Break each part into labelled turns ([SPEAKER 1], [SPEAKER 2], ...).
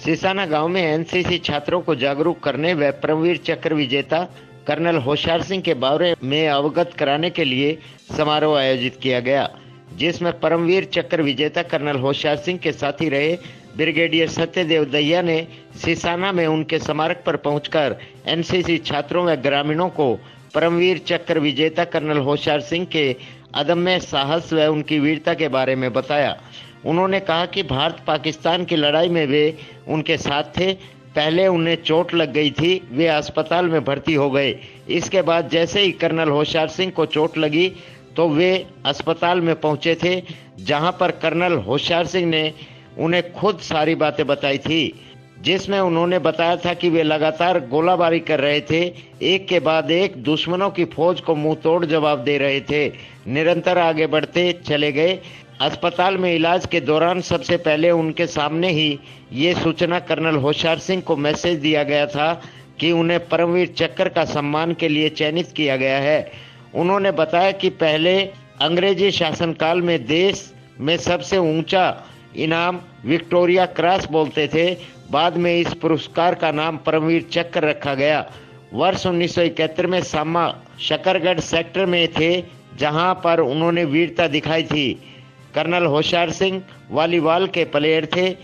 [SPEAKER 1] सिसाना गांव में एनसीसी छात्रों को जागरूक करने व परमवीर चक्र विजेता कर्नल होशियार सिंह के बारे में अवगत कराने के लिए समारोह आयोजित किया गया, जिसमें परमवीर चक्र विजेता कर्नल होशियार सिंह के साथी रहे ब्रिगेडियर सत्यदेव दहिया ने सिसाना में उनके स्मारक पर पहुंचकर एनसीसी छात्रों व ग्रामीणों को परमवीर चक्र विजेता कर्नल होशियार सिंह के अदम्य साहस व उनकी वीरता के बारे में बताया। उन्होंने कहा कि भारत पाकिस्तान की लड़ाई में वे उनके साथ थे। पहले उन्हें चोट लग गई थी, वे अस्पताल में भर्ती हो गए। इसके बाद जैसे ही कर्नल होशियार सिंह को चोट लगी तो वे अस्पताल में पहुंचे थे, जहां पर कर्नल होशियार सिंह ने उन्हें खुद सारी बातें बताई थी, जिसमें उन्होंने बताया था कि वे लगातार गोलाबारी कर रहे थे, एक के बाद एक दुश्मनों की फौज को मुंह तोड़ जवाब दे रहे थे, निरंतर आगे बढ़ते चले गए। अस्पताल में इलाज के दौरान सबसे पहले उनके सामने ही ये सूचना कर्नल होशियार सिंह को मैसेज दिया गया था कि उन्हें परमवीर चक्र का सम्मान के लिए चयनित किया गया है। उन्होंने बताया कि पहले अंग्रेजी शासनकाल में देश में सबसे ऊंचा इनाम विक्टोरिया क्रॉस बोलते थे, बाद में इस पुरस्कार का नाम परमवीर चक्र रखा गया। वर्ष 1971 में सामा शकरगढ़ सेक्टर में थे, जहां पर उन्होंने वीरता दिखाई थी। कर्नल होशियार सिंह वॉलीबॉल के प्लेयर थे।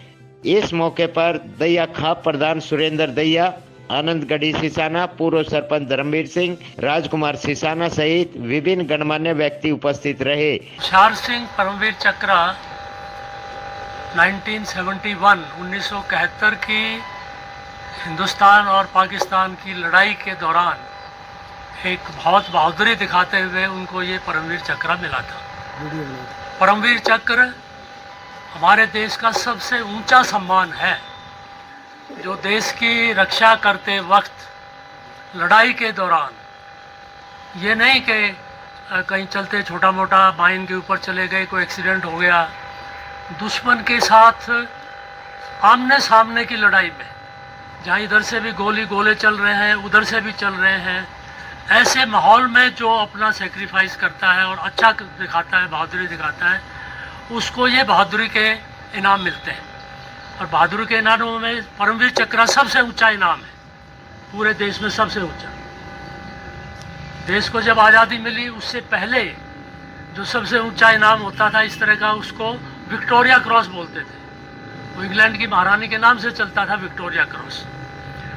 [SPEAKER 1] इस मौके पर दहिया खाप प्रधान सुरेंद्र दहिया, आनंदगढ़ी सिसाना, पूर्व सरपंच धर्मवीर सिंह, राजकुमार सिसाना सहित विभिन्न गणमान्य व्यक्ति उपस्थित रहे।
[SPEAKER 2] होशियार सिंह परमवीर चक्र 1971 की हिंदुस्तान और पाकिस्तान की लड़ाई के दौरान एक बहुत बहादुरी दिखाते हुए उनको ये परमवीर चक्र मिला था। परमवीर चक्र हमारे देश का सबसे ऊंचा सम्मान है, जो देश की रक्षा करते वक्त लड़ाई के दौरान ये नहीं कि कहीं चलते छोटा मोटा माइन के ऊपर चले गए, कोई एक्सीडेंट हो गया, दुश्मन के साथ आमने सामने की लड़ाई में, जहाँ इधर से भी गोले चल रहे हैं, उधर से भी चल रहे हैं, ऐसे माहौल में जो अपना सेक्रीफाइस करता है और अच्छा दिखाता है, बहादुरी दिखाता है, उसको ये बहादुरी के इनाम मिलते हैं। और बहादुरी के इनामों में परमवीर चक्र सबसे ऊंचा इनाम है, पूरे देश में सबसे ऊंचा। देश को जब आज़ादी मिली उससे पहले जो सबसे ऊंचा इनाम होता था इस तरह का, उसको विक्टोरिया क्रॉस बोलते थे। वो इंग्लैंड की महारानी के नाम से चलता था, विक्टोरिया क्रॉस।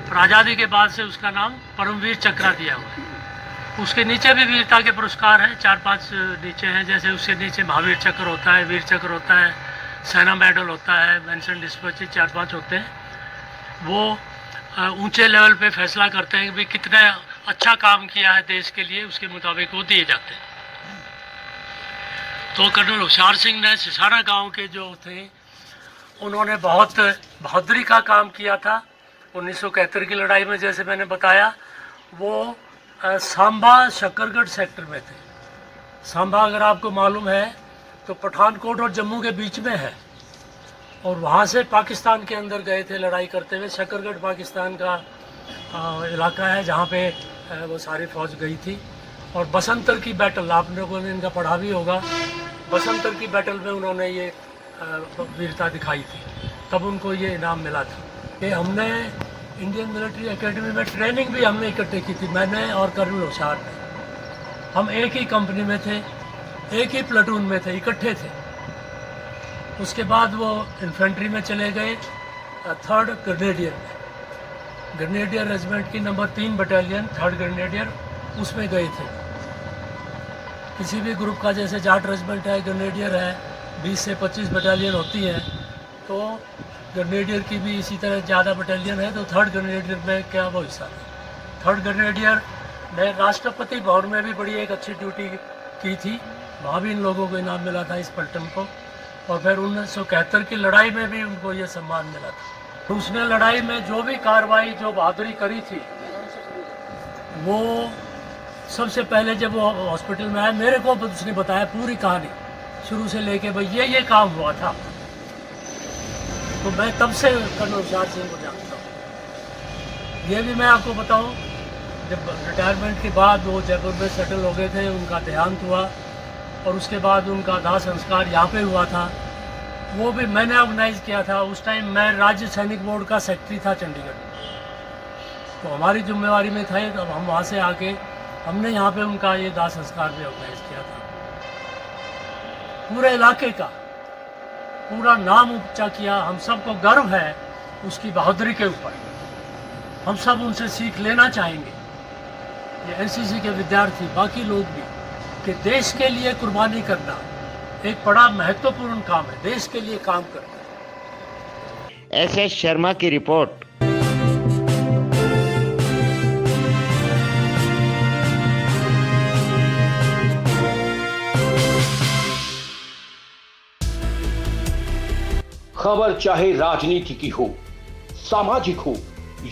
[SPEAKER 2] और आज़ादी के बाद से उसका नाम परमवीर चक्र दिया हुआ है। उसके नीचे भी वीरता के पुरस्कार हैं, 4-5 नीचे हैं। जैसे उसके नीचे महावीर चक्र होता है, वीर चक्र होता है, सेना मेडल होता है, मेंशन डिस्पैच 4-5 होते हैं। वो ऊंचे लेवल पे फैसला करते हैं कि भाई कितना अच्छा काम किया है देश के लिए, उसके मुताबिक वो दिए जाते हैं। तो कर्नल होशियार सिंह ने सिसाना गांव के जो थे, उन्होंने बहुत बहादुरी का काम किया था। 1971 की लड़ाई में जैसे मैंने बताया, वो सांबा शकरगढ़ सेक्टर में थे। सांबा अगर आपको मालूम है तो पठानकोट और जम्मू के बीच में है, और वहाँ से पाकिस्तान के अंदर गए थे लड़ाई करते हुए। शकरगढ़ पाकिस्तान का इलाका है जहाँ पे वो सारी फौज गई थी। और बसंतर की बैटल, आप लोगों ने इनका पढ़ा भी होगा, बसंतर की बैटल में उन्होंने ये वीरता दिखाई थी, तब उनको ये इनाम मिला था। कि हमने इंडियन मिलिट्री एकेडमी में ट्रेनिंग भी हमने इकट्ठे की थी, मैंने और कर्नल होशियार ने। हम एक ही कंपनी में थे, एक ही प्लेटून में थे, इकट्ठे थे। उसके बाद वो इन्फेंट्री में चले गए, 3rd ग्रेनेडियर में, ग्रेनेडियर रेजिमेंट की नंबर 3 बटालियन 3rd ग्रेनेडियर, उसमें गए थे। किसी भी ग्रुप का, जैसे जाट रेजिमेंट है, ग्रेनेडियर है, 20 से 25 बटालियन होती है, तो ग्रेनेडियर की भी इसी तरह ज़्यादा बटालियन है। तो 3rd ग्रेनेडियर में क्या वो हिस्सा है। 3rd ग्रेनेडियर ने राष्ट्रपति भवन में भी बड़ी एक अच्छी ड्यूटी की थी, वहाँ भी इन लोगों को इनाम मिला था, इस पलटन को। और फिर 1971 की लड़ाई में भी उनको ये सम्मान मिला था। तो उसने लड़ाई में जो भी कार्रवाई, जो बहादुरी करी थी, वो सबसे पहले जब वो हॉस्पिटल में आया, मेरे को उसने बताया पूरी कहानी शुरू से लेके, भाई ये काम हुआ था। तो मैं तब से कर्नल होशियार सिंह को जानता हूँ। ये भी मैं आपको बताऊँ, जब रिटायरमेंट के बाद वो जयपुर में सेटल हो गए थे, उनका देहांत हुआ और उसके बाद उनका दाह संस्कार यहाँ पे हुआ था। वो भी मैंने ऑर्गेनाइज किया था। उस टाइम मैं राज्य सैनिक बोर्ड का सेक्रेटरी था चंडीगढ़ में, तो हमारी जिम्मेवारी में था। तब हम वहाँ से आके हमने यहाँ पे उनका ये दाह संस्कार भी ऑर्गेनाइज किया था। पूरे इलाके का पूरा नाम ऊंचा किया। हम सबको गर्व है उसकी बहादुरी के ऊपर। हम सब उनसे सीख लेना चाहेंगे, ये एनसीसी के विद्यार्थी, बाकी लोग भी, कि देश के लिए कुर्बानी करना एक बड़ा महत्वपूर्ण काम है। देश के लिए काम करना।
[SPEAKER 1] एस शर्मा की रिपोर्ट।
[SPEAKER 3] खबर चाहे राजनीति की हो, सामाजिक हो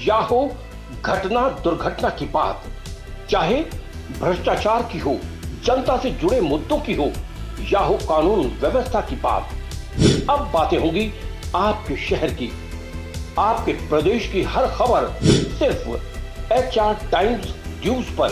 [SPEAKER 3] या हो घटना दुर्घटना की बात, चाहे भ्रष्टाचार की हो, जनता से जुड़े मुद्दों की हो या हो कानून व्यवस्था की बात, अब बातें होंगी आपके शहर की, आपके प्रदेश की। हर खबर सिर्फ HR टाइम्स न्यूज पर।